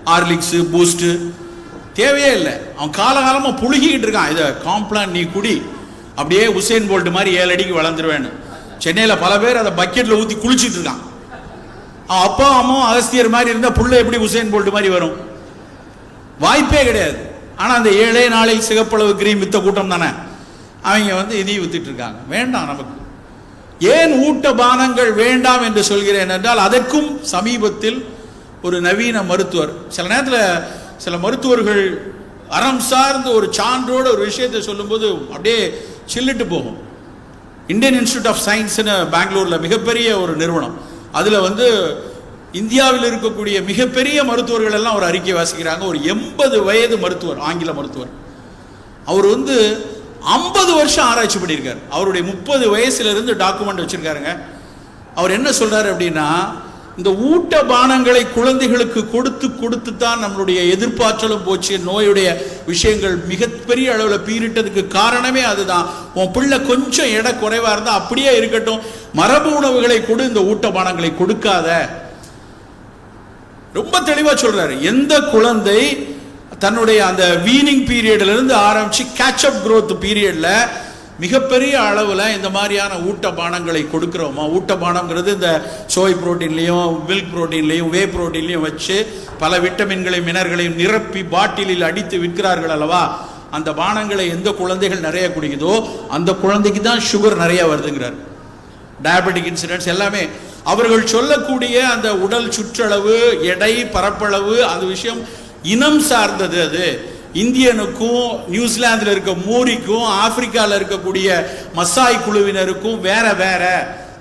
Horlicks boost தேவையே இல்லை. அவன் காலகாலமாக புழுகிக்கிட்டு இருக்கான். இதை காம்ப்ளான் நீ குடி, அப்படியே உசேன் போல்ட் மாதிரி 7 அடிக்கு வளர்ந்துருவேன்னு. சென்னையில் பல பேர் அதை பக்கெட்டில் ஊற்றி குளிச்சுட்டு இருக்கான். அவன் அப்பா அம்மா அகஸ்தியர் மாதிரி இருந்தால் புள்ள எப்படி உசேன் போல்ட் மாதிரி வரும்? வாய்ப்பே கிடையாது. ஆனால் அந்த 7 நாளில் சிகப்பளவு கிரீம் வித்த கூட்டம் தானே அவங்க இதையும் வித்துட்டு இருக்காங்க. வேண்டாம். நமக்கு ஏன் ஊட்ட பானங்கள் வேண்டாம் என்று சொல்கிறேன் என்றால், அதற்கும் சமீபத்தில் ஒரு நவீன மருத்துவர், சில நேரத்தில் சில மருத்துவர்கள் அறம் சார்ந்த ஒரு சான்றோட ஒரு விஷயத்தை சொல்லும்போது அப்படியே சில்லிட்டு போகும். இந்தியன் இன்ஸ்டிடியூட் ஆஃப் சயின்ஸ்னு பெங்களூரில் மிகப்பெரிய ஒரு நிறுவனம், அதில் இந்தியாவில் இருக்கக்கூடிய மிகப்பெரிய மருத்துவர்கள் எல்லாம் ஒரு அறிக்கை வாசிக்கிறாங்க. ஒரு 80 வயது மருத்துவர், ஆங்கில மருத்துவர். அவர் 50 வருஷம் ஆராய்ச்சி பண்ணியிருக்கார். அவருடைய 30 வயசுலேருந்து டாக்குமெண்ட் வச்சுருக்காருங்க. அவர் என்ன சொல்கிறார் அப்படின்னா, இந்த ஊட்ட பானங்களை குழந்தைகளுக்கு கொடுத்து தான் நம்மளுடைய எதிர்ப்பாற்றலும் போச்சு, நோயுடைய விஷயங்கள் மிகப்பெரிய அளவில் பீரிட்டதுக்கு காரணமே அதுதான். உன் பிள்ளை கொஞ்சம் எடை குறைவாக இருந்தால் அப்படியே இருக்கட்டும், மரபு உணவுகளை கொடு, இந்த ஊட்ட பானங்களை கொடுக்காத. ரொம்ப தெளிவாக சொல்றாரு. எந்த குழந்தை தன்னுடைய அந்த வீனிங் பீரியட்ல இருந்து ஆரம்பிச்சு கேட்சப் growth பீரியட்ல மிகப்பெரிய அளவில் இந்த மாதிரியான ஊட்ட பானங்களை கொடுக்கிறோமா? ஊட்ட பானம்ங்கிறது இந்த சோய் புரோட்டீன்லையும் மில்க் புரோட்டீன்லையும் வே புரோட்டீன்லையும் வச்சு பல விட்டமின்களையும் மினர்களையும் நிரப்பி பாட்டிலில் அடித்து விற்கிறார்கள் அல்லவா? அந்த பானங்களை எந்த குழந்தைகள் நிறைய குடிக்குதோ அந்த குழந்தைக்கு தான் சுகர் நிறைய வருதுங்கிறார். டயபெட்டிக் இன்சிடென்ட்ஸ் எல்லாமே அவர்கள் சொல்லக்கூடிய அந்த உடல் சுற்றளவு, எடை, பரப்பளவு, அந்த விஷயம் இனம் சார்ந்தது. அது இந்தியனுக்கும் நியூசிலாந்தில் இருக்க மூரிக்கும் ஆப்பிரிக்காவில் இருக்கக்கூடிய மசாய் குழுவினருக்கும் வேற வேற.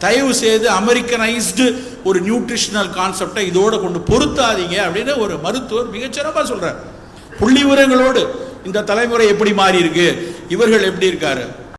தயவு செய்து அமெரிக்கனைஸ்டு ஒரு நியூட்ரிஷனல் கான்செப்டை இதோட கொண்டு பொருத்தாதீங்க அப்படின்னு ஒரு மருத்துவர் மிகச்சிறப்பாக சொல்றார். புள்ளி விவரங்களோடு இந்த தலைமுறை எப்படி மாறி இருக்கு, இவர்கள் எப்படி இருக்காரு.